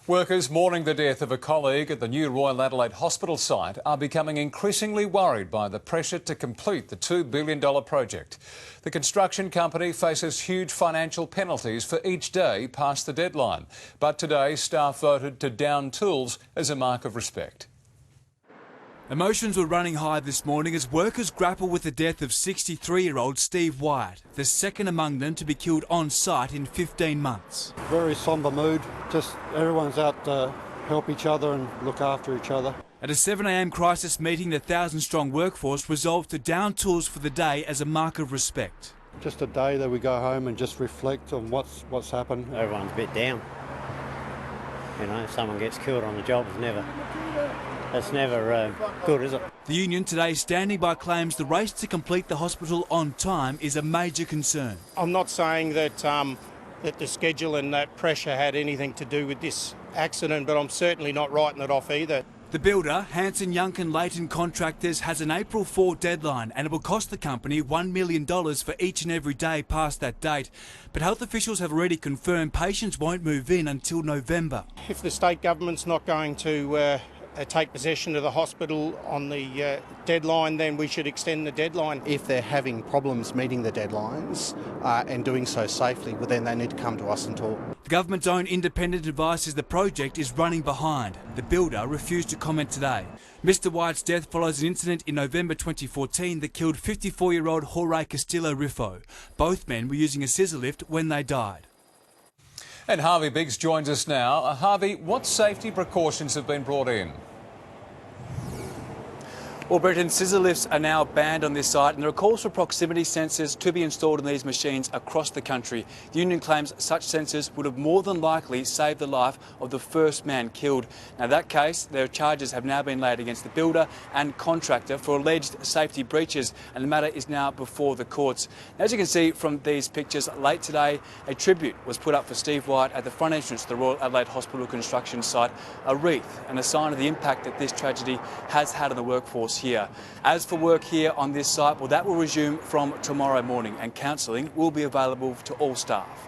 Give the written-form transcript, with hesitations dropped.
Workers mourning the death of a colleague at the new Royal Adelaide Hospital site are becoming increasingly worried by the pressure to complete the $2 billion project. The construction company faces huge financial penalties for each day past the deadline. But today, staff voted to down tools as a mark of respect. Emotions were running high this morning as workers grapple with the death of 63-year-old Steve Wyatt, the second among them to be killed on site in 15 months. Very sombre mood, just everyone's out to help each other and look after each other. At a 7 a.m. crisis meeting, the 1,000-strong workforce resolved to down tools for the day as a mark of respect. Just a day that we go home and just reflect on what's happened. Everyone's a bit down. You know, if someone gets killed on the job, that's never good, is it? The union today standing by claims the race to complete the hospital on time is a major concern. I'm not saying that that the schedule and that pressure had anything to do with this accident, but I'm certainly not writing it off either. The builder, Hanson, Young and Leighton Contractors, has an April 4 deadline and it will cost the company $1 million for each and every day past that date. But health officials have already confirmed patients won't move in until November. If the state government's not going to take possession of the hospital on the deadline, then we should extend the deadline. If they're having problems meeting the deadlines and doing so safely, well, then they need to come to us and talk. The government's own independent advice is the project is running behind. The builder refused to comment today. Mr Wyatt's death follows an incident in November 2014 that killed 54-year-old Jorge Castillo Riffo. Both men were using a scissor lift when they died. And Harvey Biggs joins us now. Harvey, what safety precautions have been brought in? Well, Brenton, scissor lifts are now banned on this site and there are calls for proximity sensors to be installed in these machines across the country. The union claims such sensors would have more than likely saved the life of the first man killed. Now, in that case, their charges have now been laid against the builder and contractor for alleged safety breaches, and the matter is now before the courts. As you can see from these pictures, late today, a tribute was put up for Steve Wyatt at the front entrance to the Royal Adelaide Hospital construction site, a wreath and a sign of the impact that this tragedy has had on the workforce here. As for work here on this site, well, that will resume from tomorrow morning and counselling will be available to all staff.